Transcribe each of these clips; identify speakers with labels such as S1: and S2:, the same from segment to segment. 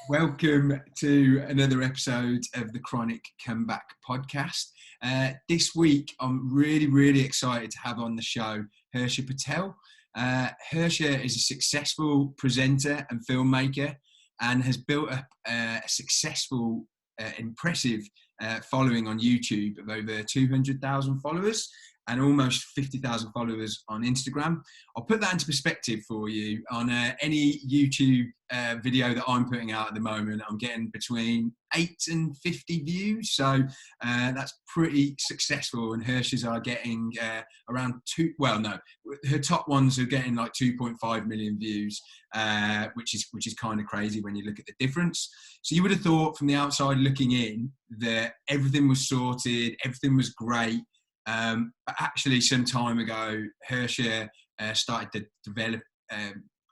S1: Welcome to another episode of the Chronic Comeback podcast. This week, I'm really excited to have on the show Hersha Patel. Hersha is a successful presenter and filmmaker and has built up a successful, impressive following on YouTube of over 200,000 followers and almost 50,000 followers on Instagram. I'll put that into perspective for you. On any YouTube video that I'm putting out at the moment, I'm getting between 8 and 50 views. So that's pretty successful. And Hershas are getting around her top ones are getting like 2.5 million views, which is kind of crazy when you look at the difference. So you would have thought from the outside looking in that everything was sorted, everything was great. But actually, some time ago, Hersha started to develop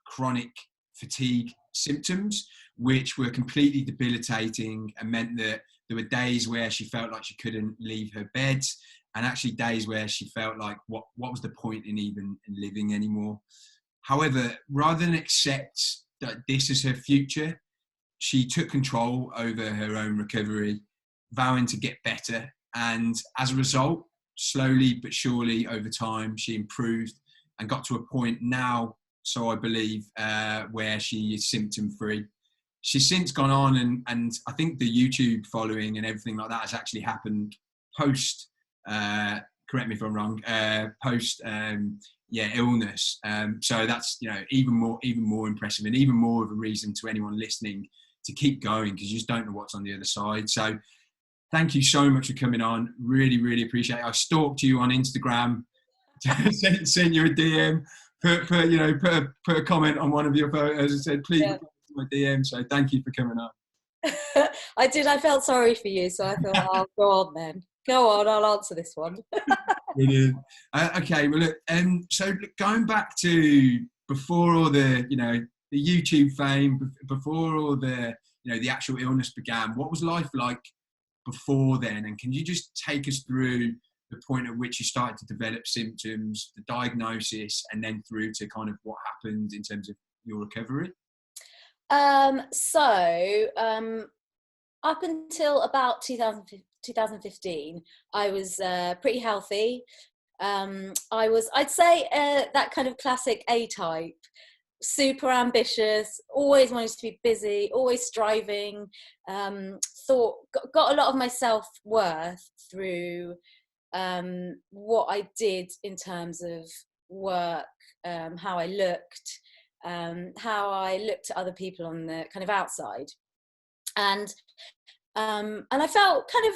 S1: chronic fatigue symptoms, which were completely debilitating and meant that there were days where she felt like she couldn't leave her bed, and actually days where she felt like, what was the point in even living anymore? However, rather than accept that this is her future, she took control over her own recovery, vowing to get better. And as a result, slowly but surely over time, she improved and got to a point now, so I believe, where she is symptom free. She's since gone on and I think the YouTube following and everything like that has actually happened post, correct me if I'm wrong, post illness. So that's, even more impressive and even more of a reason to anyone listening to keep going, because you just don't know what's on the other side. So thank you so much for coming on. Really appreciate it. I stalked you on Instagram, sent you a DM, put a comment on one of your photos and said, please reply to my DM. So thank you for coming on.
S2: I did. I felt sorry for you, so I thought, oh, go on then. Go on, I'll answer this one.
S1: Brilliant. Okay, well, look, so going back to before all the, the YouTube fame, before all the, the actual illness began, what was life like before then? And can you just take us through the point at which you started to develop symptoms, the diagnosis, and then through to kind of what happened in terms of your recovery?
S2: Up until about 2015, I was pretty healthy. I'd say that kind of classic A-type, super ambitious, always wanted to be busy, always striving, got a lot of my self-worth through what I did in terms of work, how I looked at other people on the kind of outside, and I felt kind of,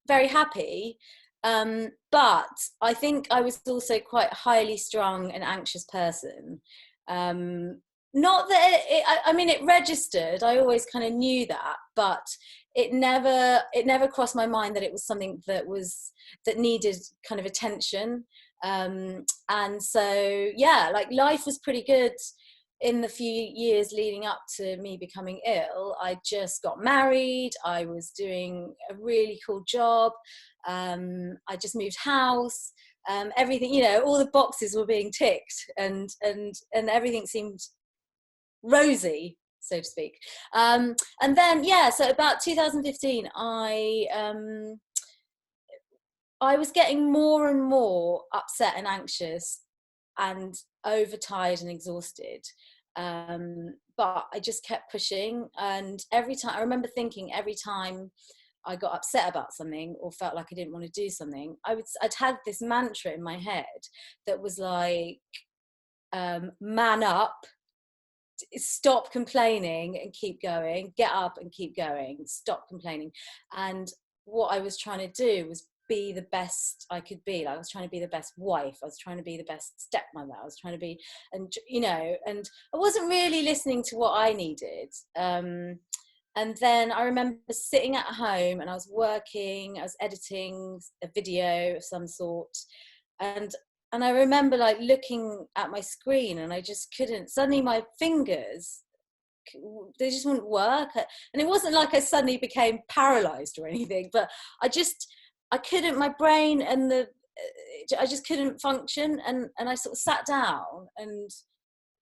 S2: very happy, but I think I was also quite a highly strung and anxious person. Not that it registered. I always kind of knew that, but it never crossed my mind that it was something that needed kind of attention. And so, like life was pretty good in the few years leading up to me becoming ill. I just got married. I was doing a really cool job. I just moved house. Everything, all the boxes were being ticked, and everything seemed rosy, so to speak. And then, so about 2015, I was getting more and more upset and anxious and overtired and exhausted. But I just kept pushing, and every time I got upset about something or felt like I didn't want to do something, I'd had this mantra in my head that was like, man up, stop complaining and keep going, get up and keep going, stop complaining. And what I was trying to do was be the best I could be. Like, I was trying to be the best wife, I was trying to be the best stepmother, I was trying to be, and I wasn't really listening to what I needed. And then I remember sitting at home and I was working, I was editing a video of some sort, and I remember like looking at my screen and I just couldn't, suddenly my fingers, they just wouldn't work. And it wasn't like I suddenly became paralyzed or anything, but I couldn't, my brain and I just couldn't function. And I sort of sat down and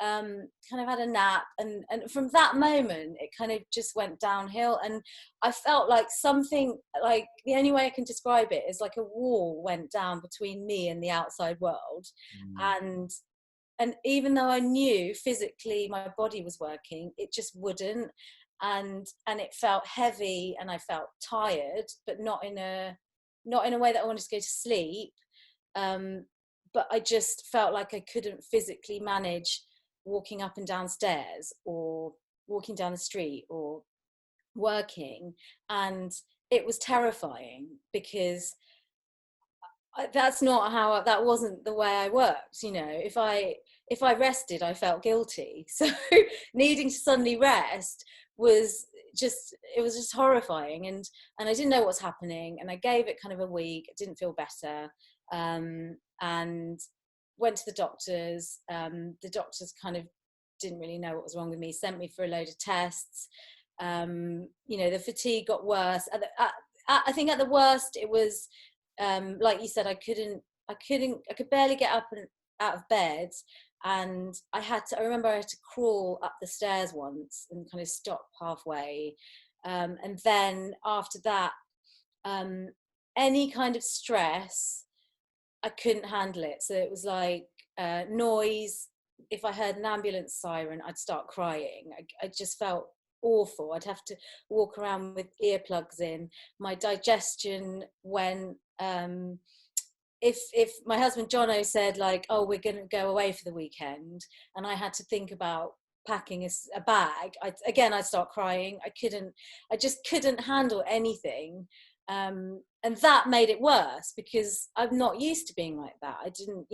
S2: kind of had a nap, and from that moment it kind of just went downhill, and I felt like something, like the only way I can describe it is like a wall went down between me and the outside world. And even though I knew physically my body was working, it just wouldn't, and it felt heavy, and I felt tired, but not in a way that I wanted to go to sleep. But I just felt like I couldn't physically manage walking up and down stairs, or walking down the street, or working. And it was terrifying, because that wasn't the way I worked. If I rested, I felt guilty. So needing to suddenly rest was just horrifying. And I didn't know what was happening, and I gave it kind of a week. I didn't feel better, and went to the doctors. The doctors kind of didn't really know what was wrong with me, sent me for a load of tests. The fatigue got worse. I think at the worst it was, like you said, I could barely get up and out of bed, and I remember I had to crawl up the stairs once and kind of stop halfway. And then after that, any kind of stress, I couldn't handle it. So it was like noise. If I heard an ambulance siren, I'd start crying. I just felt awful. I'd have to walk around with earplugs in. My digestion went, if my husband Jono said, like, oh, we're going to go away for the weekend, and I had to think about packing a bag, I'd start crying. I just couldn't handle anything. And that made it worse, because I'm not used to being like that. I didn't,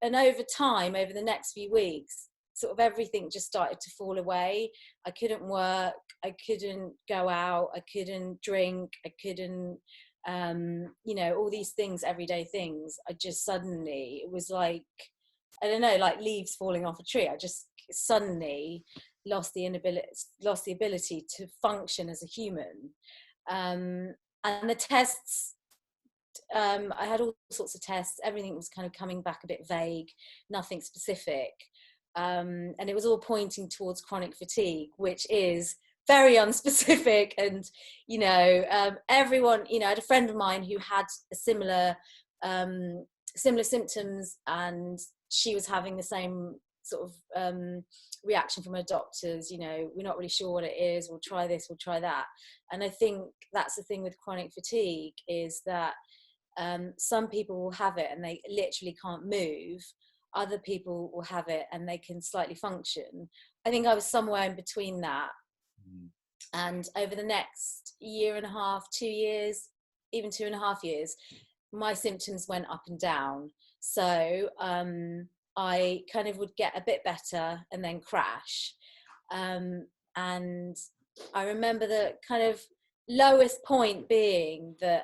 S2: and over time, over the next few weeks, sort of everything just started to fall away. I couldn't work, I couldn't go out, I couldn't drink, I couldn't, all these things, everyday things. I just suddenly, it was like, I don't know, like leaves falling off a tree. I just suddenly lost the ability to function as a human. And the tests, I had all sorts of tests. Everything was kind of coming back a bit vague, nothing specific. And it was all pointing towards chronic fatigue, which is very unspecific. And, everyone, I had a friend of mine who had a similar symptoms, and she was having the same sort of reaction from her doctors. We're not really sure what it is, we'll try this, we'll try that. And I think that's the thing with chronic fatigue, is that some people will have it and they literally can't move. Other people will have it and they can slightly function. I think I was somewhere in between that. And over the next year and a half, 2 years, even 2.5 years, my symptoms went up and down. So I kind of would get a bit better and then crash. And I remember the kind of lowest point being that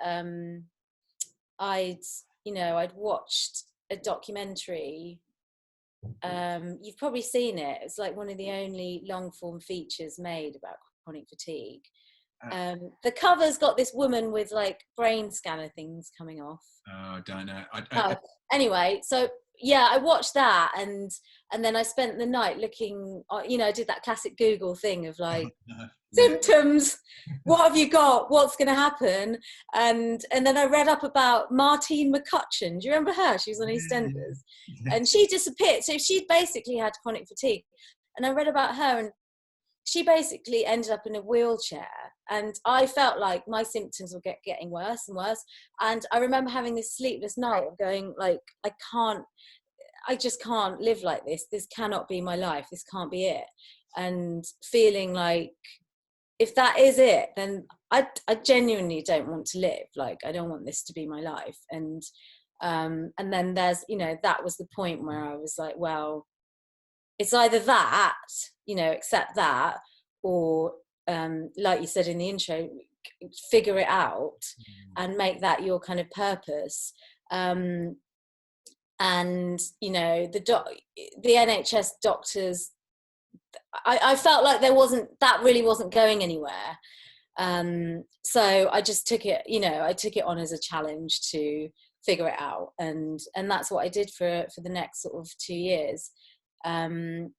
S2: I'd watched a documentary. You've probably seen it. It's like one of the only long form features made about chronic fatigue. The cover's got this woman with like brain scanner things coming off.
S1: I don't know.
S2: Anyway, so yeah, I watched that, and then I spent the night looking. I did that classic Google thing of like symptoms. What have you got? What's going to happen? And then I read up about Martine McCutcheon. Do you remember her? She was on EastEnders, and she disappeared. So she basically had chronic fatigue, and I read about her, and she basically ended up in a wheelchair. And I felt like my symptoms were getting worse and worse. And I remember having this sleepless night of going like, I just can't live like this. This cannot be my life. This can't be it. And feeling like, if that is it, then I genuinely don't want to live. Like, I don't want this to be my life. And then there's, that was the point where I was like, well, it's either that, accept that, or like you said in the intro, figure it out and make that your kind of purpose. And the NHS doctors, I felt like that really wasn't going anywhere. So I just took it, I took it on as a challenge to figure it out. And that's what I did for the next sort of 2 years. And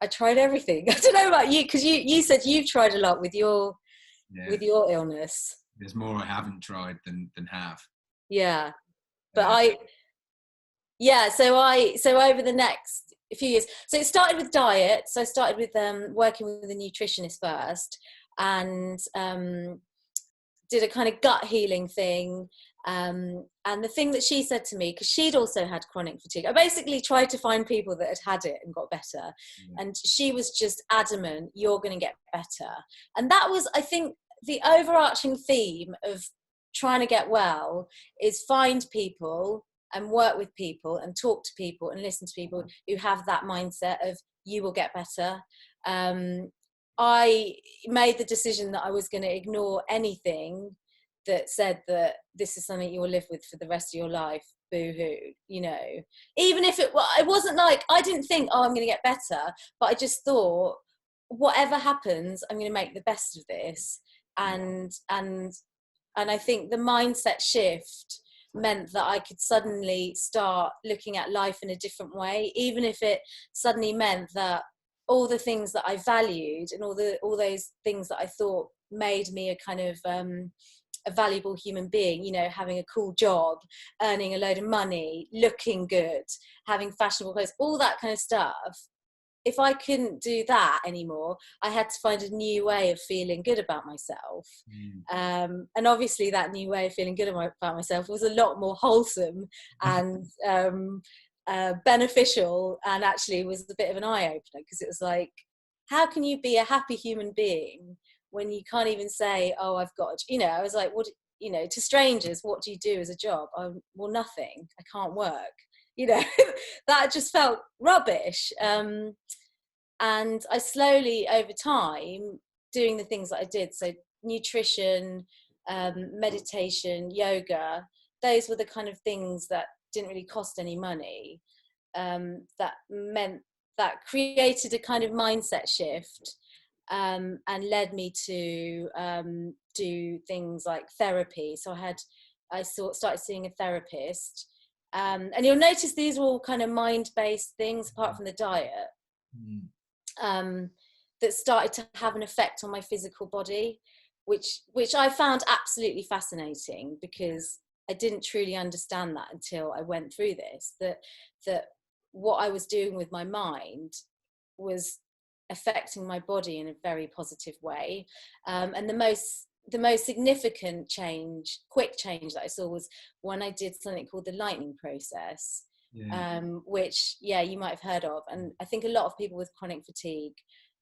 S2: I tried everything. I don't know about you, because you said you've tried a lot with your illness.
S1: There's more I haven't tried than have.
S2: Yeah. But so over the next few years, so it started with diet. So I started with working with a nutritionist first, and did a kind of gut healing thing. And the thing that she said to me, because she'd also had chronic fatigue, I basically tried to find people that had it and got better. And she was just adamant, you're going to get better. And that was, I think, the overarching theme of trying to get well is find people and work with people and talk to people and listen to people who have that mindset of you will get better. I made the decision that I was going to ignore anything that said that this is something you will live with for the rest of your life. Boo-hoo, you know. Even if it wasn't like, I didn't think, oh, I'm going to get better, but I just thought, whatever happens, I'm going to make the best of this. And I think the mindset shift meant that I could suddenly start looking at life in a different way, even if it suddenly meant that all the things that I valued and all those things that I thought made me a kind of a valuable human being, you know, having a cool job, earning a load of money, looking good, having fashionable clothes, all that kind of stuff. If I couldn't do that anymore, I had to find a new way of feeling good about myself. And obviously that new way of feeling good about myself was a lot more wholesome and beneficial, and actually was a bit of an eye-opener, because it was like, how can you be a happy human being when you can't even say, oh, I've got, you know, I was like, what, you know, to strangers, what do you do as a job? Well, nothing, I can't work, you know. That just felt rubbish. And I slowly, over time, doing the things that I did, so nutrition, meditation, yoga, those were the kind of things that didn't really cost any money, that created a kind of mindset shift, and led me to do things like therapy. So I started seeing a therapist, and you'll notice these are all kind of mind-based things apart from the diet, that started to have an effect on my physical body, which I found absolutely fascinating, because I didn't truly understand that until I went through this, that what I was doing with my mind was affecting my body in a very positive way. And the most significant quick change that I saw was when I did something called the lightning process, which, you might have heard of. And I think a lot of people with chronic fatigue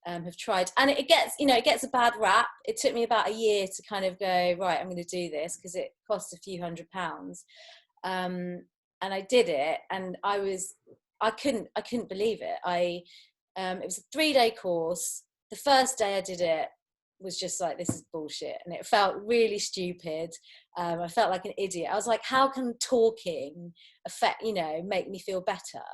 S2: have tried, and it gets a bad rap. It took me about a year to kind of go, right, I'm going to do this, because it cost a few £100s. And I did it, and I couldn't believe it. It was a 3-day course. The first day I did it was just like, this is bullshit, and it felt really stupid. I felt like an idiot. I was like, how can talking make me feel better?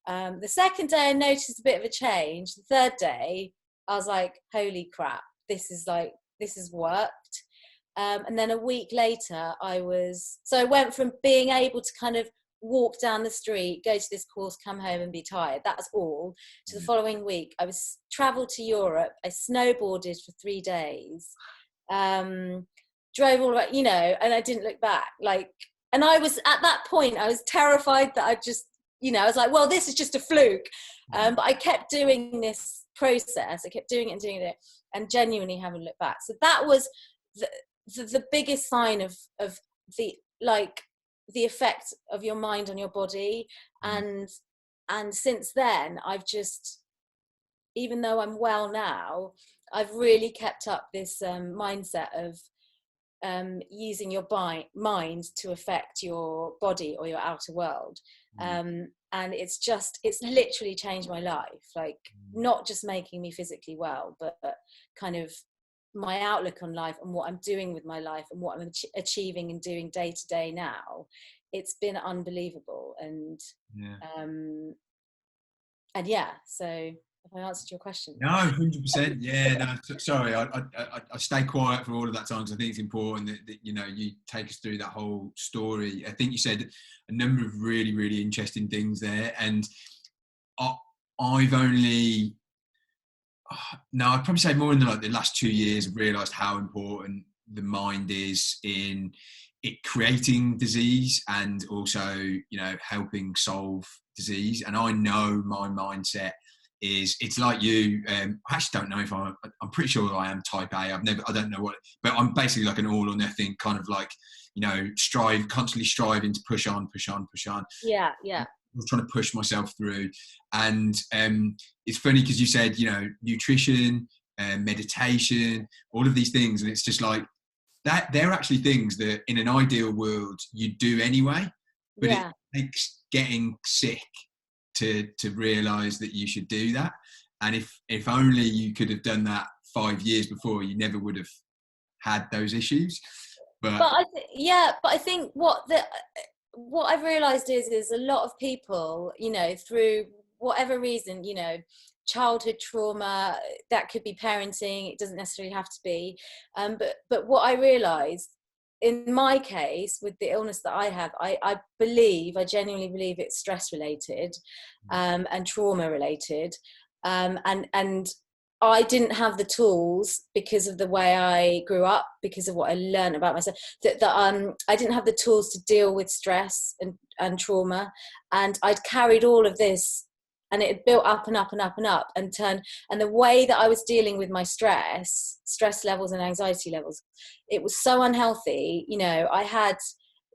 S2: The second day I noticed a bit of a change. The third day I was like, holy crap, this has worked. And then a week later I went from being able to kind of walk down the street, go to this course, come home and be tired, that's all, to the following week I was traveled to Europe, I snowboarded for 3 days, drove all around, and I didn't look back. And I was, at that point, I was terrified that I was like, well, this is just a fluke. But I kept doing this process, I kept doing it and doing it, and genuinely haven't looked back. So that was the biggest sign of the effect of your mind on your body. And since then I've just, even though I'm well now, I've really kept up this mindset of using your mind to affect your body or your outer world. And it's literally changed my life, not just making me physically well, but kind of my outlook on life and what I'm doing with my life and what I'm achieving and doing day to day now. It's been unbelievable. And so Have I answered your question?
S1: No, 100%. Yeah, no, sorry, I stay quiet for all of that time because I think it's important that you know you take us through that whole story. I think you said a number of really, really interesting things there, and I, I've only no, I'd probably say more in the last 2 years. I've realised how important the mind is in it creating disease and also, you know, helping solve disease. And I know my mindset is it's like you. I actually don't know if I'm pretty sure I am type A. I don't know what, but I'm basically like an all or nothing kind of like, you know, constantly striving to push on, push on, push on.
S2: Yeah, yeah.
S1: I was trying to push myself through, and it's funny because you said, you know, nutrition, meditation, all of these things, and it's just like that. They're actually things that, in an ideal world, you do anyway, but
S2: Yeah.
S1: it takes getting sick to realise that you should do that. And if only you could have done that 5 years before, you never would have had those issues. But
S2: But I think what I've realised is a lot of people, you know, through whatever reason, you know, childhood trauma, that could be parenting, it doesn't necessarily have to be. But what I realised in my case with the illness that I have, I genuinely believe it's stress related and trauma related. And I didn't have the tools because of the way I grew up, because of what I learned about myself, that I didn't have the tools to deal with stress and trauma. And I'd carried all of this, and it had built up and up and up and up and the way that I was dealing with my stress levels and anxiety levels, it was so unhealthy. You know, I had,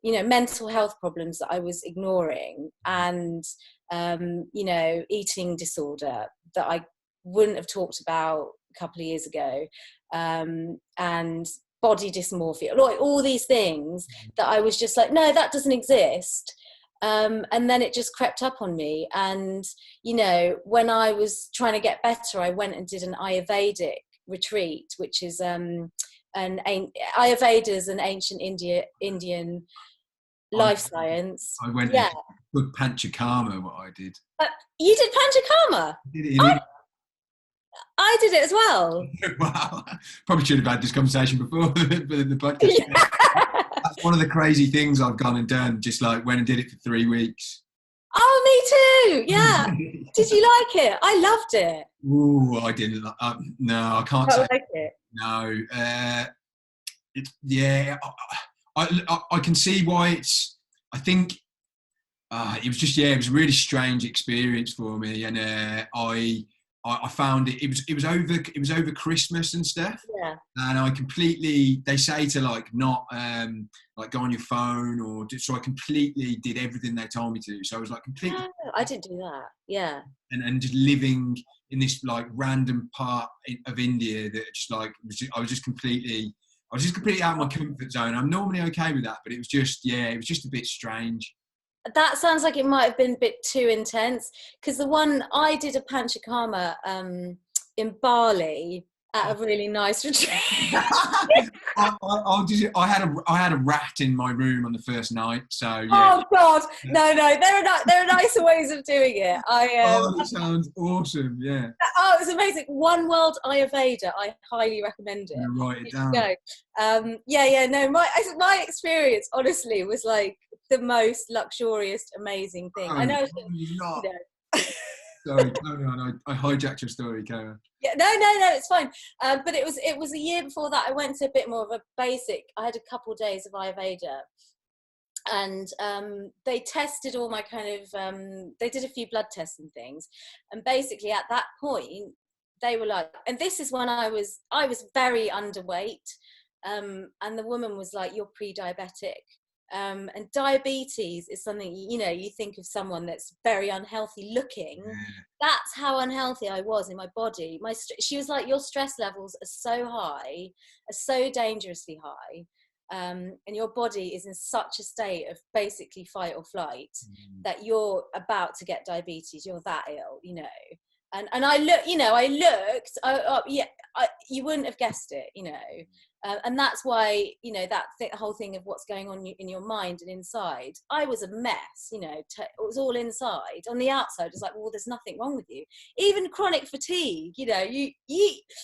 S2: you know, mental health problems that I was ignoring, and, you know, eating disorder that I wouldn't have talked about a couple of years ago, and body dysmorphia, like all these things that I was just like, no, that doesn't exist. And then it just crept up on me. And, you know, when I was trying to get better, I went and did an Ayurvedic retreat, which is Ayurveda is an ancient Indian life science.
S1: I went
S2: Yeah.
S1: good panchakarma, what I did.
S2: You did panchakarma? I did it as well.
S1: Wow. Probably should have had this conversation before the podcast. Yeah. That's one of the crazy things I've gone and done. Just like went and did it for 3 weeks.
S2: Oh, me too. Yeah. Did you like it? I loved it.
S1: Ooh, I didn't. No, I can't say.
S2: Like it.
S1: No. Yeah. I can see why it's. I think it was just it was a really strange experience for me, and I found it was over Christmas and stuff.
S2: Yeah.
S1: And they say to like not like go on your phone so I completely did everything they told me to. So I was like completely.
S2: No, I didn't do that. Yeah.
S1: And just living in this like random part of India that just like I was just completely out of my comfort zone. I'm normally okay with that, but it was just a bit strange.
S2: That sounds like it might have been a bit too intense, because the one I did a panchakarma in Bali at a really nice retreat.
S1: I had a rat in my room on the first night, so yeah.
S2: Oh God, no, there are nicer ways of doing it.
S1: That sounds awesome, yeah.
S2: Oh, it's amazing. One World Ayurveda, I highly recommend it.
S1: You write it down.
S2: No, my experience honestly was like the most luxurious, amazing thing. I know.
S1: Not. Sorry, carry on. I hijacked your story, Karen.
S2: Yeah, no, it's fine. But it was a year before that. I went to a bit more of a basic. I had a couple of days of Ayurveda, and they tested all my kind of. They did a few blood tests and things, and basically at that point they were like, and this is when I was very underweight, and the woman was like, "You're pre-diabetic." And diabetes is something, you know, you think of someone that's very unhealthy looking. That's how unhealthy I was in my body. She was like, your stress levels are so high, are so dangerously high, and your body is in such a state of basically fight or flight that you're about to get diabetes. You're that ill, you know. And I looked, you know, you wouldn't have guessed it, you know. And that's why, you know, that whole thing of what's going on in your mind and inside. I was a mess, you know, it was all inside. On the outside, it's like, well, there's nothing wrong with you. Even chronic fatigue, you know,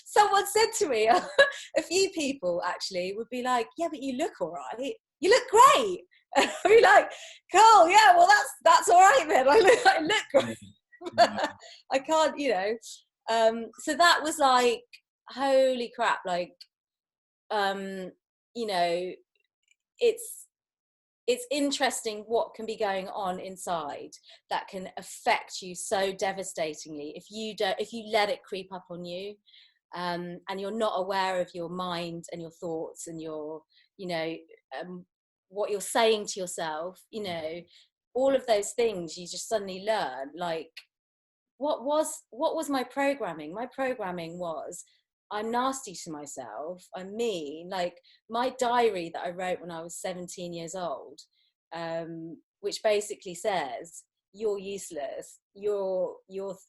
S2: someone said to me, a few people actually would be like, yeah, but you look all right. You look great. And I'd be like, cool, yeah, well, that's all right then. I look great. I can't, you know. So that was like, holy crap, like, you know, it's interesting what can be going on inside that can affect you so devastatingly if you let it creep up on you, and you're not aware of your mind and your thoughts and your, you know, what you're saying to yourself, you know, all of those things you just suddenly learn. Like, what was my programming? My programming was, I'm nasty to myself, I'm mean. Like, my diary that I wrote when I was 17 years old, which basically says, you're useless, you're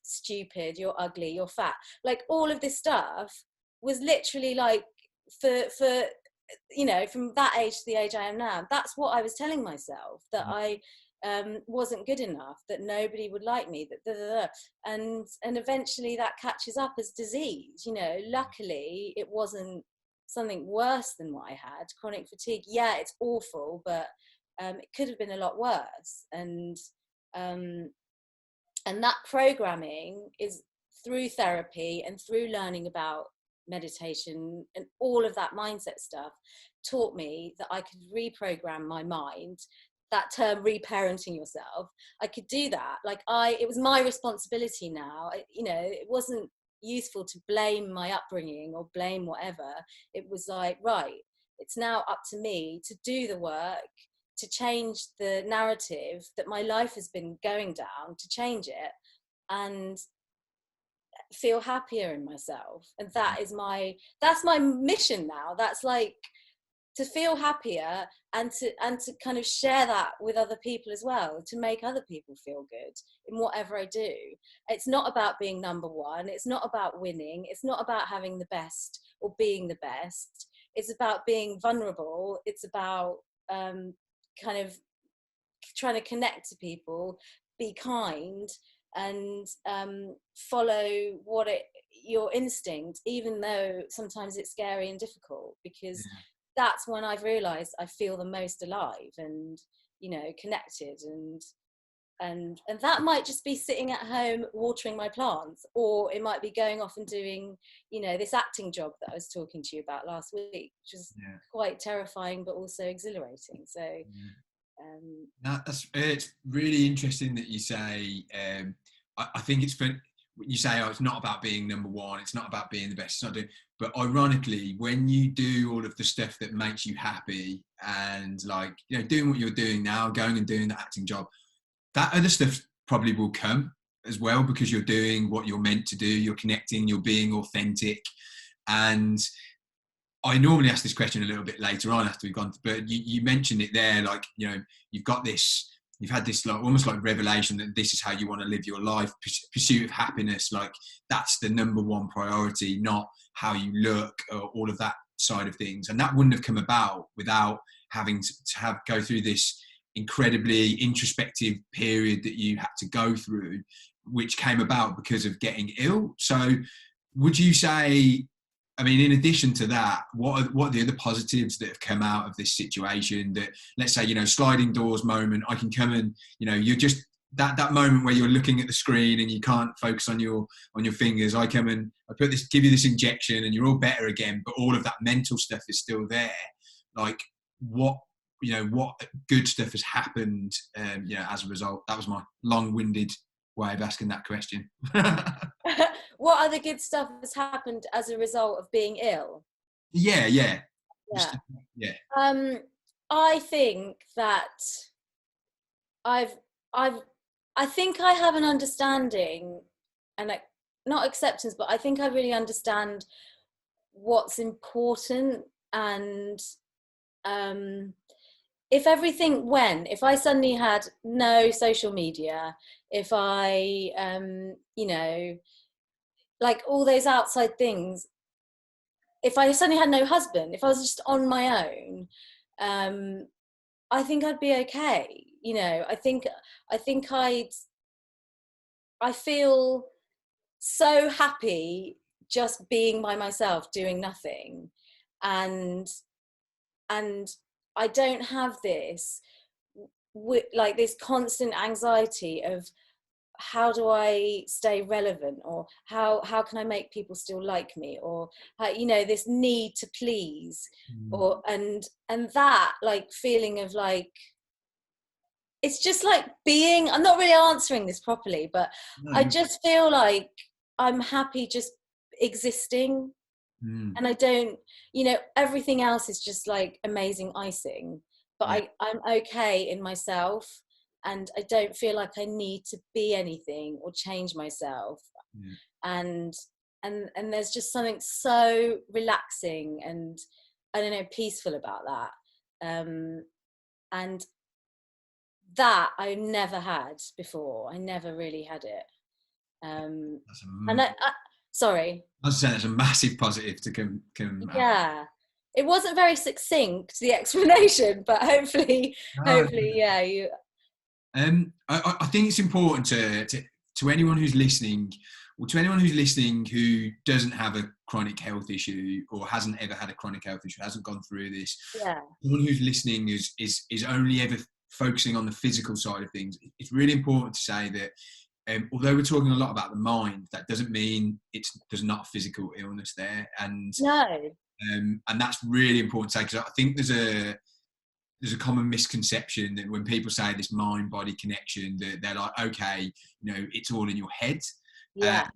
S2: stupid, you're ugly, you're fat. Like, all of this stuff was literally like, for you know, from that age to the age I am now, that's what I was telling myself, that I wasn't good enough, that nobody would like me, that and eventually that catches up as disease. You know, luckily it wasn't something worse than what I had. Chronic fatigue, yeah, it's awful, but it could have been a lot worse. And that programming is through therapy and through learning about meditation and all of that mindset stuff, taught me that I could reprogram my mind. That term, reparenting yourself, I could do that. Like, it was my responsibility now. You know, it wasn't useful to blame my upbringing or blame whatever. It was like, right, it's now up to me to do the work, to change the narrative that my life has been going down, to change it and feel happier in myself. And that's my mission now. That's like, to feel happier and to kind of share that with other people as well, to make other people feel good in whatever I do. It's not about being number one. It's not about winning. It's not about having the best or being the best. It's about being vulnerable. It's about kind of trying to connect to people, be kind, and follow your instinct, even though sometimes it's scary and difficult, because that's when I've realized I feel the most alive and, you know, connected. And that might just be sitting at home watering my plants, or it might be going off and doing, you know, this acting job that I was talking to you about last week, which is quite terrifying but also exhilarating. So
S1: it's really interesting that you say, I think it's when you say, oh, it's not about being number one, it's not about being the best, it's not doing, but ironically, when you do all of the stuff that makes you happy and, like, you know, doing what you're doing now, going and doing the acting job, that other stuff probably will come as well, because you're doing what you're meant to do, you're connecting, you're being authentic. And I normally ask this question a little bit later on after we've gone, but you mentioned it there, like, you know, you've had this like almost like revelation that this is how you want to live your life, pursuit of happiness, like that's the number one priority, not how you look or all of that side of things. And that wouldn't have come about without having to go through this incredibly introspective period that you had to go through, which came about because of getting ill. So would you say, I mean, in addition to that, what are the other positives that have come out of this situation? That, let's say, you know, sliding doors moment, I can come and, you know, you're just that moment where you're looking at the screen and you can't focus on your fingers. I come and I give you this injection and you're all better again, but all of that mental stuff is still there. Like, what good stuff has happened, as a result? That was my long-winded way of asking that question.
S2: What other good stuff has happened as a result of being ill?
S1: Yeah.
S2: I think that I think I have an understanding, and not acceptance, but I think I really understand what's important. And if I suddenly had no social media, if I like all those outside things, if I suddenly had no husband, if I was just on my own, I think I'd be okay. You know, I think I feel so happy just being by myself, doing nothing. And and I don't have this like this constant anxiety of how do I stay relevant, or how can I make people still like me, or how, you know, this need to please, or and that like feeling of like, it's just like being, I'm not really answering this properly, but I
S1: No.
S2: just feel like I'm happy just existing.
S1: Mm.
S2: And I don't, you know, everything else is just like amazing icing, but
S1: Yeah.
S2: I'm okay in myself, and I don't feel like I need to be anything or change myself.
S1: Yeah.
S2: And and there's just something so relaxing and, I don't know, peaceful about that. And that I never had before. I never really had it.
S1: That's
S2: And sorry.
S1: I was saying it's a massive positive to come out.
S2: Yeah, it wasn't very succinct, the explanation, but hopefully,
S1: No.
S2: hopefully, yeah, you.
S1: I think it's important to anyone who's listening, or to anyone who's listening who doesn't have a chronic health issue or hasn't ever had a chronic health issue, hasn't gone through this.
S2: Yeah,
S1: Someone who's listening is only ever focusing on the physical side of things. It's really important to say that although we're talking a lot about the mind, that doesn't mean there's not physical illness there,
S2: no,
S1: and that's really important to say, because I think there's a common misconception that when people say this mind-body connection, that they're like, okay, you know, it's all in your head, um,
S2: yeah,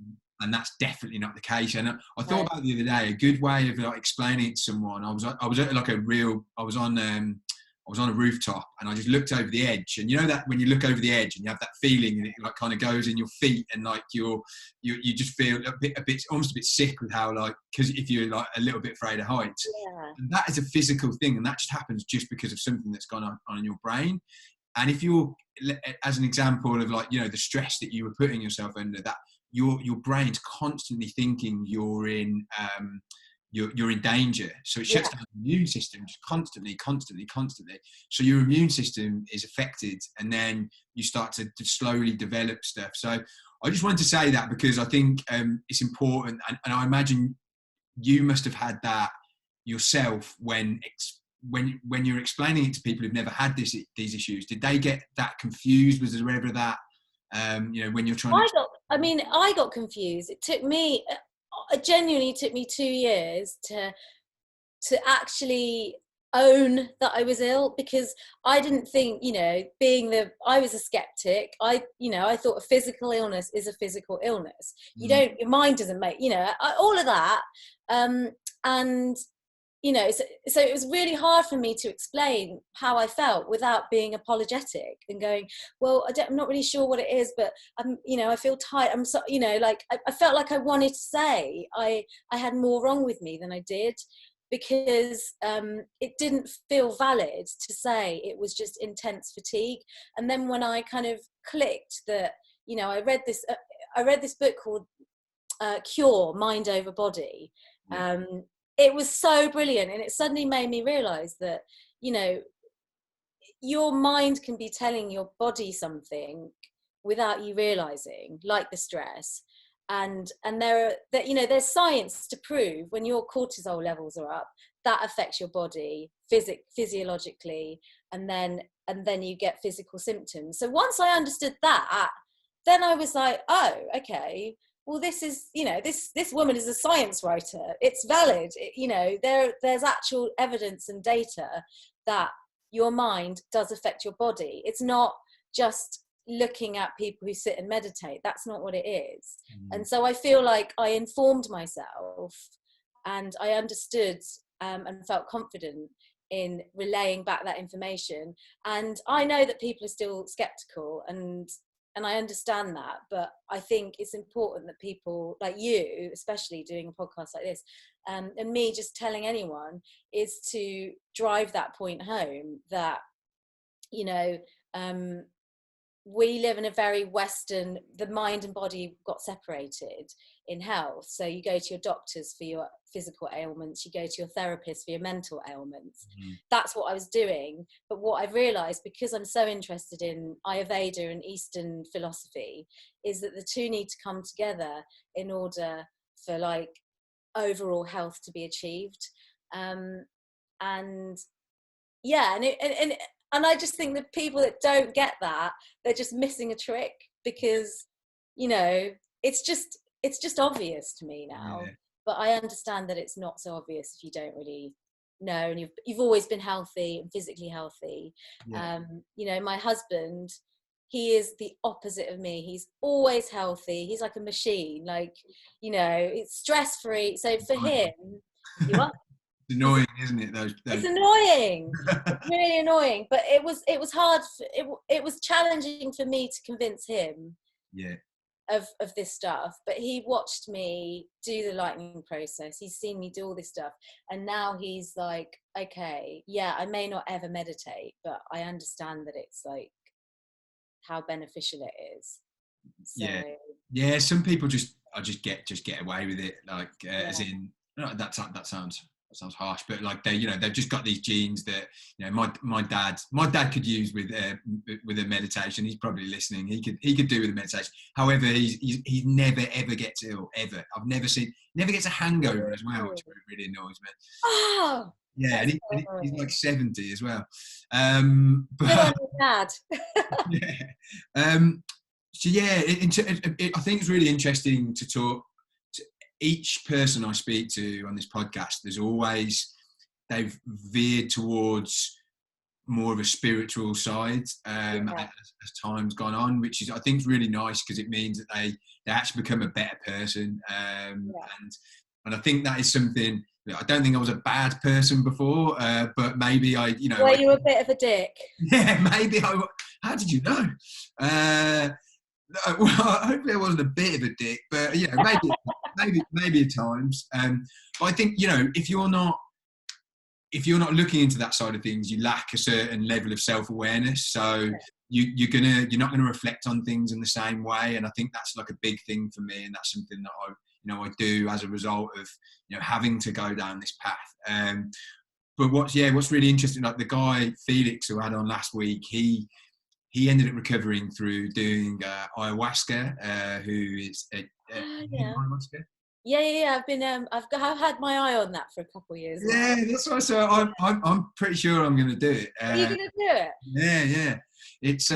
S1: and that's definitely not the case. And I thought
S2: no,
S1: about the other day, a good way of like explaining it to someone. I was at like I was on a rooftop, and I just looked over the edge, and you know that when you look over the edge and you have that feeling, and it like kind of goes in your feet, and like you just feel a bit almost a bit sick with how, like, because if you're like a little bit afraid of heights,
S2: yeah,
S1: and that is a physical thing, and that just happens just because of something that's gone on in your brain. And if you're, as an example of, like, you know, the stress that you were putting yourself under, that your brain's constantly thinking you're in danger, so it shuts
S2: yeah,
S1: down the immune system just constantly. So your immune system is affected, and then you start to slowly develop stuff. So I just wanted to say that, because I think it's important, and I imagine you must have had that yourself when you're explaining it to people who've never had these issues. Did they get that confused? Was there ever that, you know, when you're trying to
S2: I got confused. It took me, it genuinely took me 2 years to actually own that I was ill, because I didn't think, you know, I was a skeptic. You know, I thought a physical illness is a physical illness. You
S1: mm,
S2: don't, your mind doesn't make, you know, all of that. And, you know, so it was really hard for me to explain how I felt without being apologetic and going, well, I'm not really sure what it is, but you know, I feel tired. I'm so, you know, like I felt like I wanted to say I had more wrong with me than I did, because it didn't feel valid to say it was just intense fatigue. And then when I kind of clicked that, you know, I read this book called Cure, Mind Over Body.
S1: yeah,
S2: It was so brilliant, and it suddenly made me realize that, you know, your mind can be telling your body something without you realizing, like the stress. And you know, there's science to prove when your cortisol levels are up, that affects your body physiologically, and then you get physical symptoms. So once I understood that, then I was like, oh, okay, well, this is, you know, this woman is a science writer, it's valid. You know, there's actual evidence and data that your mind does affect your body. It's not just looking at people who sit and meditate. That's not what it is.
S1: mm,
S2: And so I feel like I informed myself, and I understood, and felt confident in relaying back that information. And I know that people are still skeptical, and I understand that, but I think it's important that people like you, especially doing a podcast like this, and me just telling anyone, is to drive that point home that, you know, we live in a very Western, the mind and body got separated in health. So you go to your doctors for your physical ailments, you go to your therapist for your mental ailments. That's what I was doing. But what I've realized, because I'm so interested in Ayurveda and Eastern philosophy, is that the two need to come together in order for like overall health to be achieved. And yeah, and I just think that people that don't get that, they're just missing a trick, because, you know, it's just obvious to me now.
S1: Yeah.
S2: But I understand that it's not so obvious if you don't really know, and you've always been healthy and physically healthy.
S1: Yeah.
S2: You know, my husband, he is the opposite of me. He's always healthy. He's like a machine, like, you know, it's stress free. So for him, you are.
S1: It's annoying, isn't it? Those.
S2: It's annoying. It's really annoying. But it was hard. It was challenging for me to convince him.
S1: Yeah.
S2: Of this stuff. But he watched me do the lightning process. He's seen me do all this stuff, and now he's like, okay, yeah, I may not ever meditate, but I understand that it's like how beneficial it is. So,
S1: yeah. Some people just get away with it, like as in, that sounds harsh, but like they've just got these genes that, you know, my dad could use with a meditation. He's probably listening. He could do with a meditation. However, he never ever gets ill, ever. I've never gets a hangover as well, which really annoys me.
S2: Oh,
S1: yeah, and he's like 70 as well.
S2: But dad.
S1: Yeah. So yeah, I think it's really interesting to talk to each person I speak to on this podcast. They've veered towards more of a spiritual side as time's gone on, which is, I think, is really nice, because it means that they actually become a better person. And I think that is something. I don't think I was a bad person before, but maybe Were
S2: you a bit of a dick?
S1: Yeah, maybe how did you know? Well, hopefully I wasn't a bit of a dick, but maybe at times. But I think, you know, if you're not looking into that side of things, you lack a certain level of self-awareness. So you're not gonna reflect on things in the same way. And I think that's like a big thing for me, and that's something that I do as a result of, you know, having to go down this path. But what's really interesting, like the guy Felix who I had on last week, he ended up recovering through doing ayahuasca. Who is ayahuasca?
S2: Yeah. I've had my eye on that for a couple of years now.
S1: Yeah, that's why. So I'm pretty sure I'm going to do it.
S2: Are you going to do it?
S1: Yeah. It's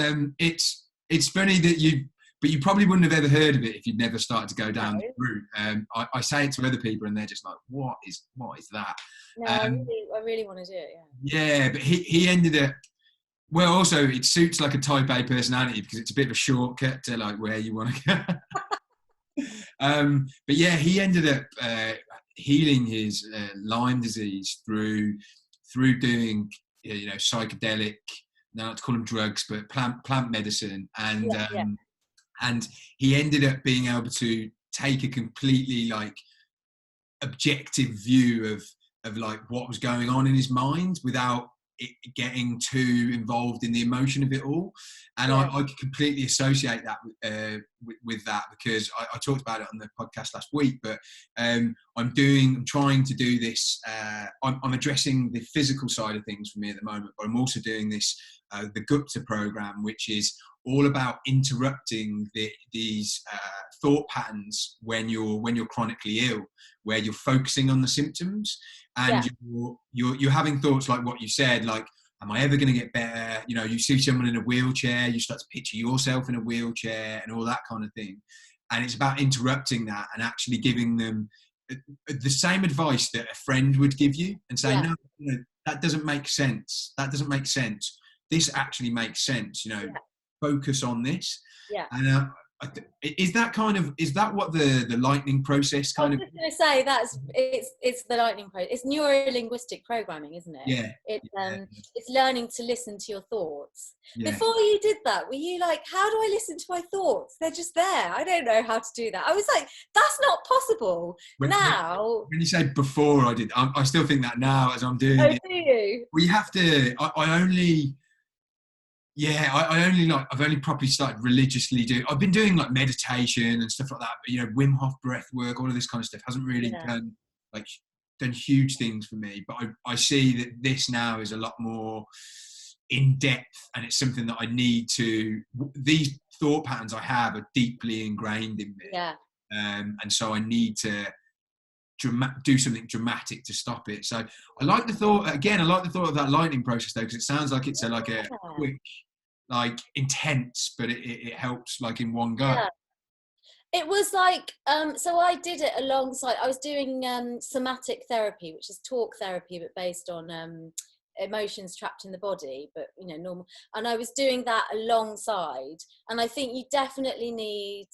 S1: funny that but you probably wouldn't have ever heard of it if you'd never started to go down the route. I say it to other people, and they're just like, "What is that?"
S2: No, I really want to do it.
S1: Yeah, but he ended up. Well, also it suits like a type A personality, because it's a bit of a shortcut to like where you want to go. But yeah, he ended up healing his Lyme disease through doing, you know, psychedelic. Now let's call them drugs, but plant medicine, and he ended up being able to take a completely like objective view of like what was going on in his mind without it getting too involved in the emotion of it all. And I could completely associate that with that, because I talked about it on the podcast last week, but I'm trying to do this. I'm addressing the physical side of things for me at the moment, but I'm also doing this, the Gupta program, which is all about interrupting these thought patterns when you're chronically ill, where you're focusing on the symptoms and you're having thoughts like what you said, like, am I ever going to get better? You know, you see someone in a wheelchair, you start to picture yourself in a wheelchair and all that kind of thing. And it's about interrupting that and actually giving them the same advice that a friend would give you, and say, no, that doesn't make sense. That doesn't make sense. This actually makes sense. You know, focus on this. Yeah. And is that what the lightning process kind of? I was
S2: going to say it's the lightning process. It's neuro-linguistic programming, isn't it? Yeah. It's learning to listen to your thoughts. Yeah. Before you did that, were you like, how do I listen to my thoughts? They're just there. I don't know how to do that. I was like, that's not possible. When
S1: you say before I did, I still think that now as I'm doing it.
S2: Do you?
S1: Well, you have to. I only. Yeah, I've only properly started religiously doing. I've been doing like meditation and stuff like that, but Wim Hof breath work, all of this kind of stuff hasn't really
S2: Yeah.
S1: like done huge things for me. But I see that this now is a lot more in depth, and it's something that I need to. These thought patterns I have are deeply ingrained in me,
S2: Yeah.
S1: and so I need to do something dramatic to stop it. So I like the thought again. I like the thought of that lightning process though, because it sounds like it's like a quick, like intense, but it helps like in one go.
S2: Yeah. It was like, so I did it alongside, I was doing somatic therapy, which is talk therapy, but based on emotions trapped in the body, but normal. And I was doing that alongside. And I think you definitely need,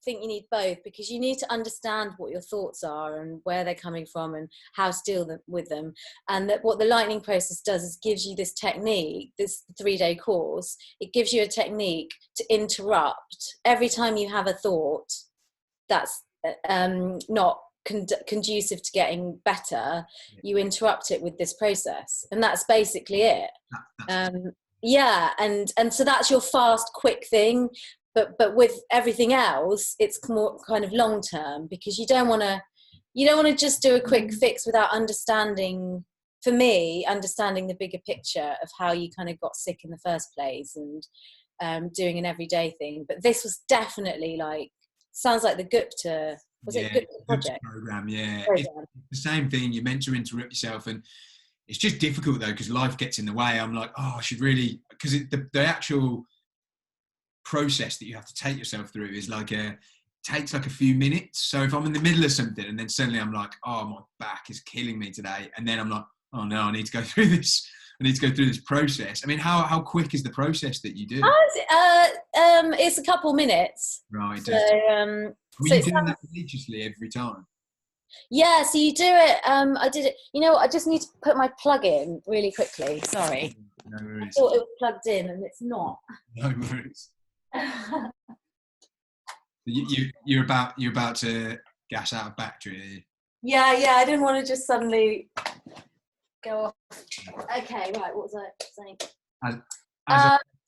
S2: think you need both, because you need to understand what your thoughts are and where they're coming from and how to deal with them. And that what the lightning process does is gives you this technique, this 3-day course. It gives you a technique to interrupt every time you have a thought that's not conducive to getting better. You interrupt it with this process, and that's basically it. Yeah, and so that's your fast, quick thing. But with everything else, it's more kind of long term, because you don't want to just do a quick fix without understanding. For me, understanding the bigger picture of how you kind of got sick in the first place, and doing an everyday thing. But this was definitely sounds like the Gupta. Was it Gupta project
S1: program? Yeah, it's the same thing. You're meant to interrupt yourself, and it's just difficult though, because life gets in the way. I'm like, I should really, because the actual process that you have to take yourself through is takes like a few minutes. So if I'm in the middle of something and then suddenly I'm like, my back is killing me today, and then I'm like, oh no, I need to go through this. I need to go through this process. I mean, how quick is the process that you do?
S2: It's a couple minutes.
S1: Right.
S2: So,
S1: were you doing that religiously every time?
S2: Yeah, so you do it. I did it. I just need to put my plug in really quickly. Sorry.
S1: No worries.
S2: I thought it was plugged in, and it's not.
S1: No worries. You're about to gas out of battery.
S2: Yeah. I didn't want to just suddenly go off. Okay, right. What was I saying?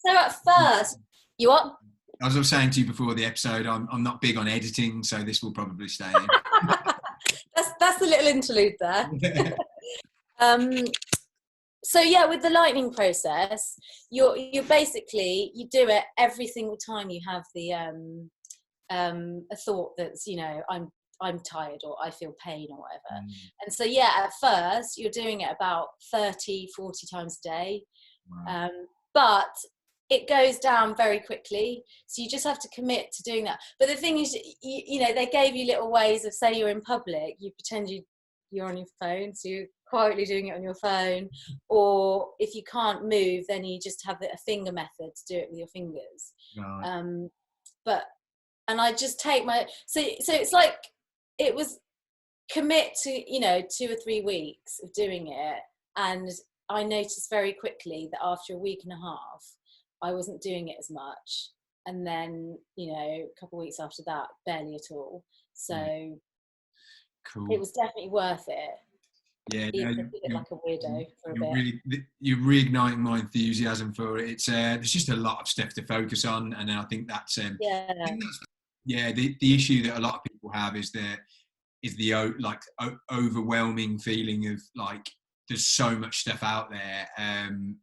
S2: So at first, you what?
S1: As I was saying to you before the episode, I'm not big on editing, so this will probably stay in.
S2: that's the little interlude there. So yeah, with the lightning process, you're basically, you do it every single time you have the a thought that's I'm tired, or I feel pain, or whatever. And so yeah, at first you're doing it about 30-40 times a day. Wow. But it goes down very quickly, so you just have to commit to doing that. But the thing is, they gave you little ways of, say you're in public, you pretend you're on your phone, so you're quietly doing it on your phone, or if you can't move, then you just have a finger method to do it with your fingers. Right. And I just take so it's like, it was commit to 2 or 3 weeks of doing it, and I noticed very quickly that after a week and a half I wasn't doing it as much, and then a couple of weeks after that, barely at all. So cool. It was definitely worth it.
S1: Yeah,
S2: even like a weirdo for a bit.
S1: You're reigniting my enthusiasm for it. It's there's just a lot of stuff to focus on, and I think that's the issue that a lot of people have is the overwhelming feeling of like there's so much stuff out there, and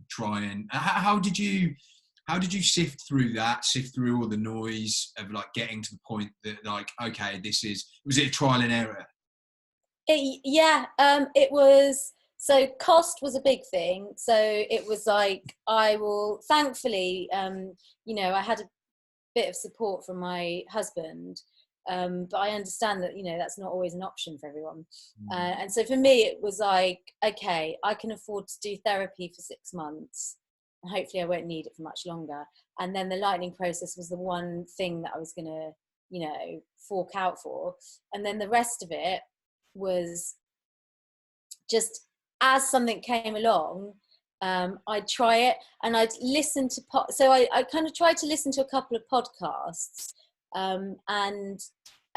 S1: try and how did you sift through all the noise of like getting to the point that like, okay, was it a trial and error?
S2: It was. So cost was a big thing. So it was like, thankfully, I had a bit of support from my husband, but I understand that that's not always an option for everyone. And so for me, it was like, okay, I can afford to do therapy for 6 months, and hopefully I won't need it for much longer. And then the lightning process was the one thing that I was going to fork out for, and then the rest of it was just, as something came along, I'd try it, and I'd listen to so I kind of tried to listen to a couple of podcasts, and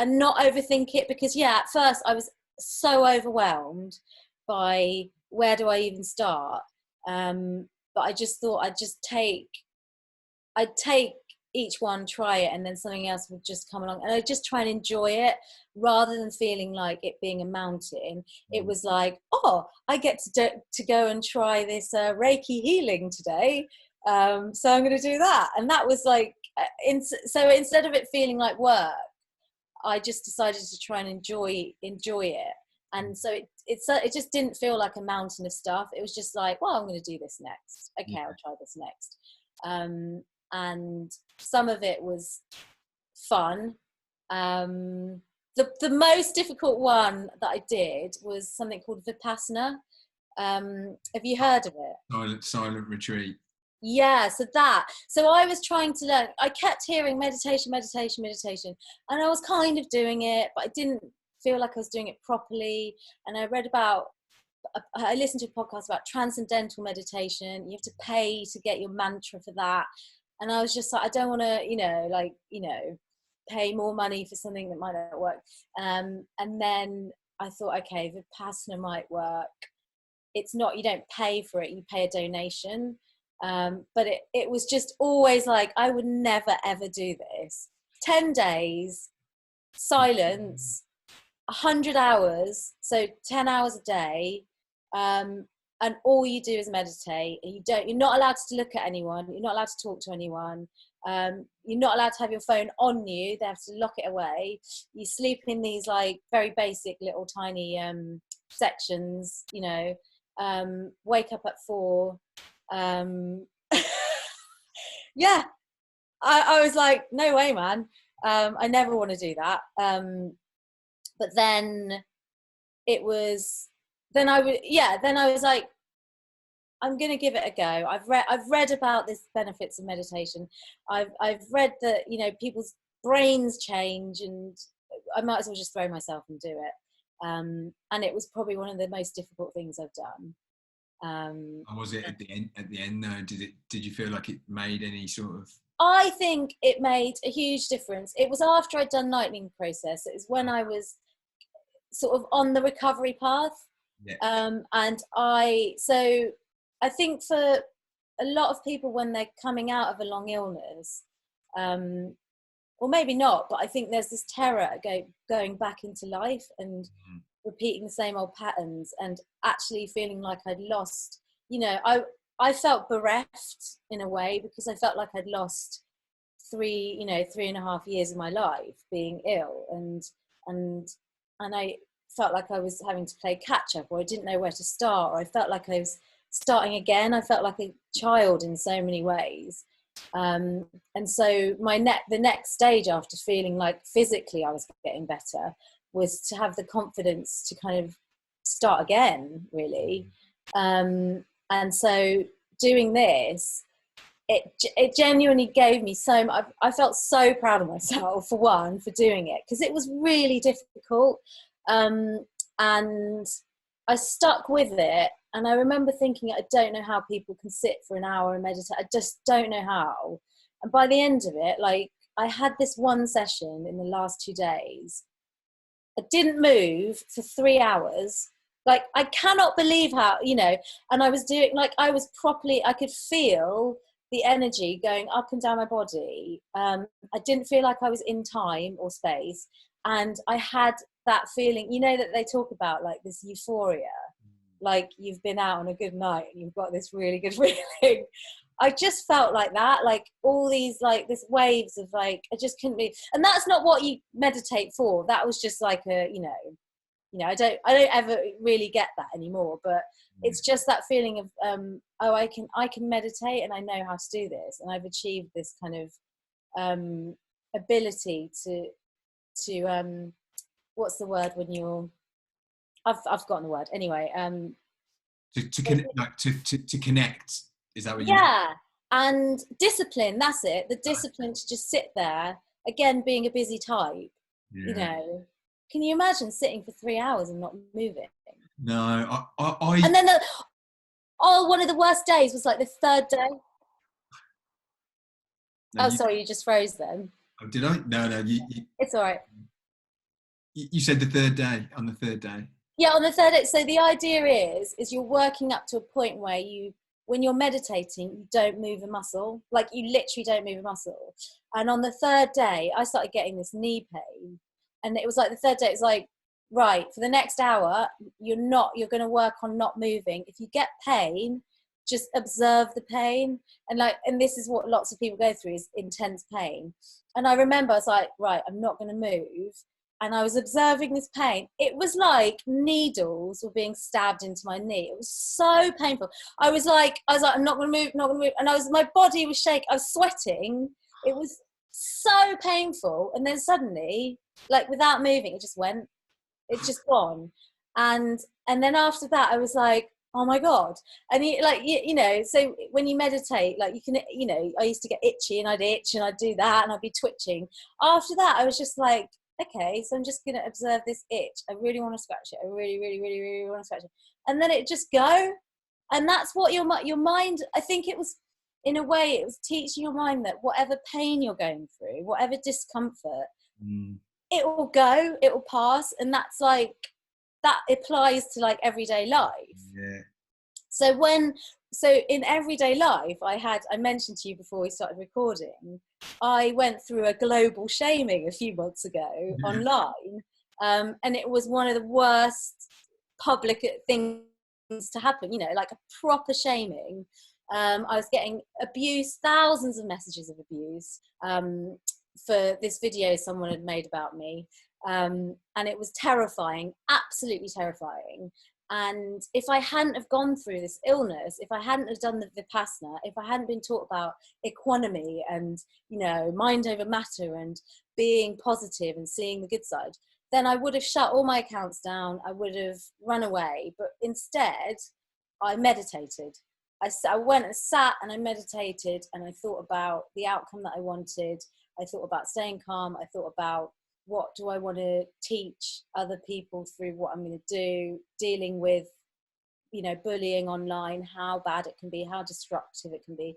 S2: not overthink it, because at first I was so overwhelmed by, where do I even start, but I just thought I'd take each one, try it, and then something else would just come along, and I'd just try and enjoy it rather than feeling like it being a mountain. It was like, oh, I get to go and try this Reiki healing today, so I'm going to do that. And that was like, so instead of it feeling like work, I just decided to try and enjoy it. And so it just didn't feel like a mountain of stuff. It was just like, well, I'm going to do this next. Okay, I'll try this next. And some of it was fun. The most difficult one that I did was something called Vipassana. Have you heard of it?
S1: Silent retreat.
S2: Yeah, so I was trying to learn. I kept hearing meditation, and I was kind of doing it, but I didn't feel like I was doing it properly. And I listened to a podcast about transcendental meditation. You have to pay to get your mantra for that. And I was just like, I don't want to, pay more money for something that might not work. And then I thought, okay, Vipassana might work. It's not, you don't pay for it, you pay a donation. But it was just always like, I would never, ever do this. 10 days, silence, 100 hours, so 10 hours a day. And all you do is meditate. You're not allowed to look at anyone. You're not allowed to talk to anyone. You're not allowed to have your phone on you. They have to lock it away. You sleep in these like very basic little tiny sections, wake up at 4. Yeah, I was like, no way, man. I never want to do that. But then it was, then I was like, I'm going to give it a go. I've read about this benefits of meditation. I've read that, people's brains change, and I might as well just throw myself and do it. And it was probably one of the most difficult things I've done.
S1: Was it at the end though? Did you feel like it made any sort of?
S2: I think it made a huge difference. It was after I'd done lightning process. It was when I was sort of on the recovery path.
S1: Yeah.
S2: And I think for a lot of people when they're coming out of a long illness, or maybe not, but I think there's this terror at going back into life and repeating the same old patterns, and actually feeling like I'd lost, I felt bereft in a way, because I felt like I'd lost 3.5 years of my life being ill, and I felt like I was having to play catch up, or I didn't know where to start, or I felt like I was starting again. I felt like a child in so many ways. And so the next stage, after feeling like physically I was getting better, was to have the confidence to kind of start again, really. And so doing this, it genuinely gave me so much. I felt so proud of myself, for one, for doing it, because it was really difficult. And I stuck with it. And I remember thinking, I don't know how people can sit for an hour and meditate. I just don't know how. And by the end of it, like, I had this one session in the last 2 days. I didn't move for 3 hours. Like, I cannot believe how, and I was doing, like, I could feel the energy going up and down my body. I didn't feel like I was in time or space. And I had that feeling, that they talk about, like, this euphoria, like you've been out on a good night and you've got this really good feeling. I just felt like that, like all these, like, this waves of, like, I just couldn't be, and that's not what you meditate for. That was just like I don't ever really get that anymore, but it's just that feeling of, I can meditate, and I know how to do this, and I've achieved this kind of ability to what's the word when you're, I've forgotten the word anyway.
S1: To connect. Is that what you?
S2: Yeah, and discipline. That's it. The discipline to just sit there. Again, being a busy type.
S1: Yeah.
S2: Can you imagine sitting for 3 hours and not moving?
S1: No, I.
S2: And then one of the worst days was like the third day. No, sorry, you just froze then.
S1: Oh, did I? No.
S2: It's all right.
S1: You said the third day. On the third day.
S2: Yeah, on the third day. So the idea is you're working up to a point where you when you're meditating, you don't move a muscle. Like, you literally don't move a muscle. And on the third day, I started getting this knee pain. And it was like the third day, it was like, right, for the next hour, you're going to work on not moving. If you get pain, just observe the pain. And this is what lots of people go through, is intense pain. And I remember I was like, right, I'm not going to move. And I was observing this pain. It was like needles were being stabbed into my knee. It was so painful. I was like, I'm not going to move, not going to move. And my body was shaking. I was sweating. It was so painful. And then suddenly, like, without moving, it just gone. And then after that, I was like, oh my God. And so when you meditate, like, you can, I used to get itchy, and I'd itch and I'd do that and I'd be twitching. After that, I was just like, okay, so I'm just going to observe this itch. I really want to scratch it. I really, really, really, really want to scratch it. And then it just go. And that's what your mind, I think it was, in a way, it was teaching your mind that whatever pain you're going through, whatever discomfort, it will go, it will pass. And that's like, that applies to like everyday life.
S1: Yeah.
S2: So in everyday life, I mentioned to you before we started recording, I went through a global shaming a few months ago online. And it was one of the worst public things to happen, like a proper shaming. I was getting abuse, thousands of messages of abuse, for this video someone had made about me. And it was terrifying, absolutely terrifying. And if I hadn't have gone through this illness, if I hadn't have done the Vipassana, if I hadn't been taught about equanimity and, mind over matter and being positive and seeing the good side, then I would have shut all my accounts down. I would have run away. But instead, I meditated. I went and sat and I meditated, and I thought about the outcome that I wanted. I thought about staying calm. I thought about, what do I want to teach other people through what I'm going to do, dealing with, bullying online, how bad it can be, how destructive it can be.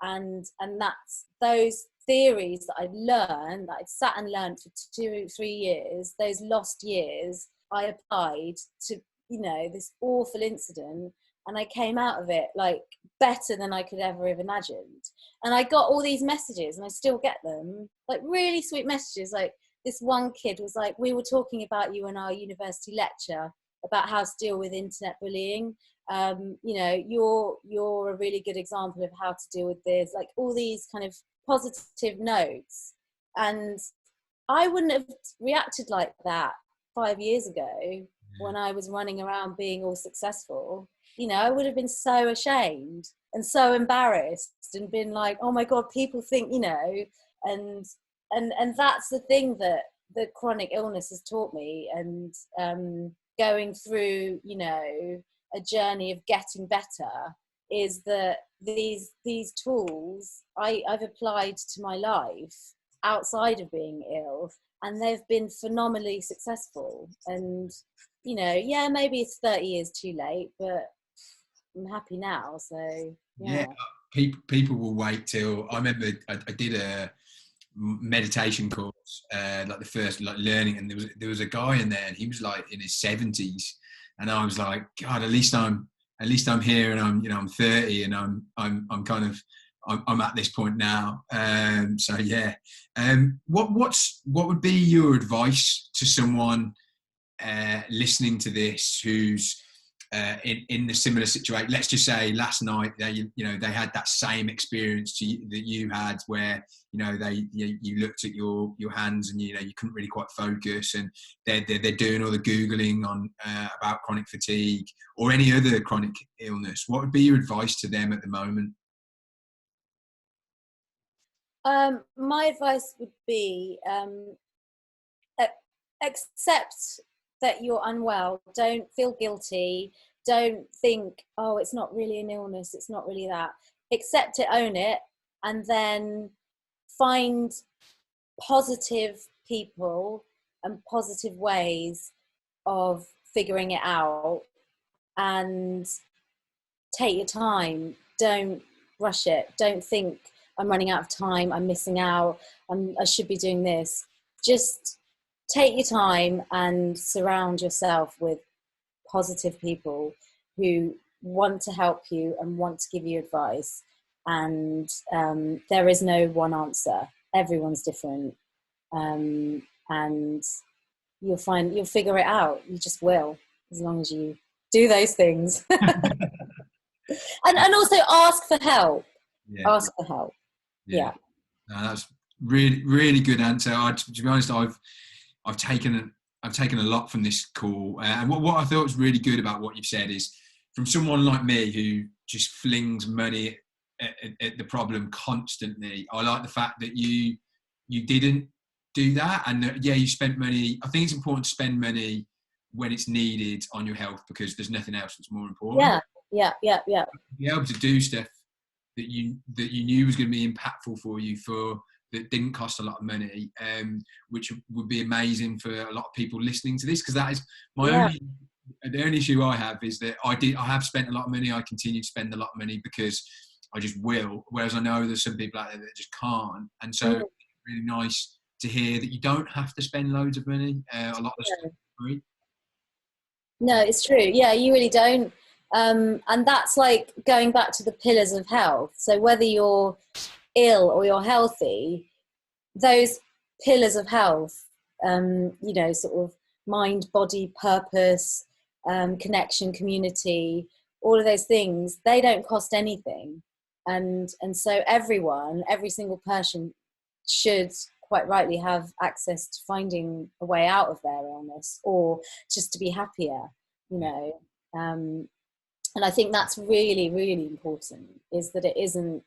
S2: And that's those theories that I'd learned, that I'd sat and learned for 2-3 years, those lost years, I applied to, this awful incident. And I came out of it like better than I could ever have imagined. And I got all these messages, and I still get them, like really sweet messages. Like, this one kid was like, we were talking about you in our university lecture about how to deal with internet bullying. You're a really good example of how to deal with this. Like, all these kind of positive notes. And I wouldn't have reacted like that 5 years ago when I was running around being all successful. I would have been so ashamed and so embarrassed and been like, oh my God, people think, and that's the thing that the chronic illness has taught me. And going through, a journey of getting better, is that these tools I've applied to my life outside of being ill, and they've been phenomenally successful. And maybe it's 30 years too late, but I'm happy now. So
S1: yeah, people will wait till. I remember I did a meditation course, like the first, like, learning, and there was a guy in there, and he was like in his 70s, and I was like, God, at least I'm here, and I'm 30, and I'm kind of I'm at this point now. So yeah. What would be your advice to someone listening to this who's in a similar situation? Let's just say last night they had that same experience that you had, where you looked at your hands, and you couldn't really quite focus, and they're doing all the googling on about chronic fatigue or any other chronic illness. What would be your advice to them at the moment?
S2: My advice would be, accept that you're unwell. Don't feel guilty. Don't think, oh, it's not really an illness, it's not really that. Accept it, own it, and then find positive people and positive ways of figuring it out, and take your time. Don't rush it. Don't think, I'm running out of time, I'm missing out, I should be doing this. Just take your time and surround yourself with positive people who want to help you and want to give you advice. And there is no one answer. Everyone's different. And you'll figure it out. You just will, as long as you do those things. and also ask for help.
S1: Yeah.
S2: Ask for help. Yeah.
S1: No, that's really, really good answer. To be honest, I've taken a lot from this call, and what I thought was really good about what you've said is, from someone like me who just flings money at the problem constantly, I like the fact that you didn't do that, and that, you spent money. I think it's important to spend money when it's needed on your health, because there's nothing else that's more important.
S2: Yeah.
S1: Be able to do stuff that you knew was going to be impactful for you, that didn't cost a lot of money, which would be amazing for a lot of people listening to this, because that is the only issue I have, is that I have spent a lot of money. I continue to spend a lot of money because I just will, whereas I know there's some people out there that just can't. And so it's really nice to hear that you don't have to spend loads of money. A lot of stuff is free.
S2: No, it's true. Yeah, you really don't. And that's like going back to the pillars of health. So whether you're ill or you're healthy, those pillars of health, sort of mind, body, purpose, connection, community, all of those things, they don't cost anything. And so every single person should quite rightly have access to finding a way out of their illness, or just to be happier, and I think that's really, really important, is that it isn't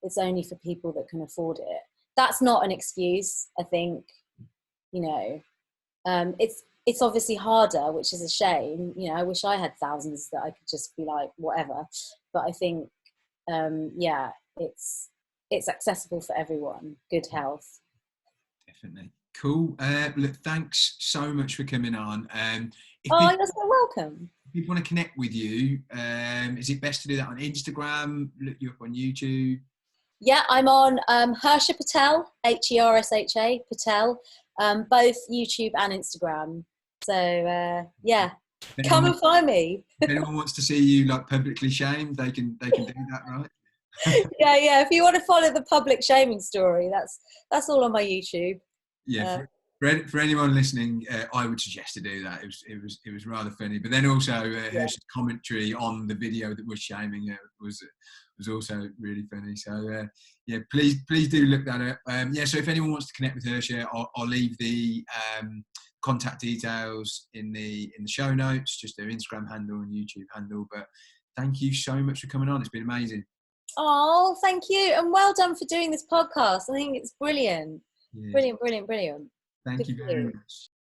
S2: it's only for people that can afford it. That's not an excuse, I think. It's obviously harder, which is a shame. I wish I had thousands that I could just be like, whatever. But I think, it's accessible for everyone. Good health.
S1: Definitely. Cool. Look, thanks so much for coming on.
S2: You're so welcome.
S1: If people want to connect with you, is it best to do that on Instagram? Look you up on YouTube?
S2: Yeah, I'm on Hersha Patel, Hersha Patel, both YouTube and Instagram. So come and find me.
S1: If anyone wants to see you like publicly shamed, they can do that, right?
S2: yeah. If you want to follow the public shaming story, that's all on my YouTube.
S1: Yeah. For anyone listening, I would suggest to do that. It was rather funny, but then also Hersha's commentary on the video that was shaming was also really funny. So please do look that up. So if anyone wants to connect with Hersha, I'll leave the contact details in the show notes, just their Instagram handle and YouTube handle. But thank you so much for coming on. It's been amazing.
S2: Oh, thank you, and well done for doing this podcast. I think it's brilliant.
S1: Yeah.
S2: Brilliant.
S1: Thank you very much.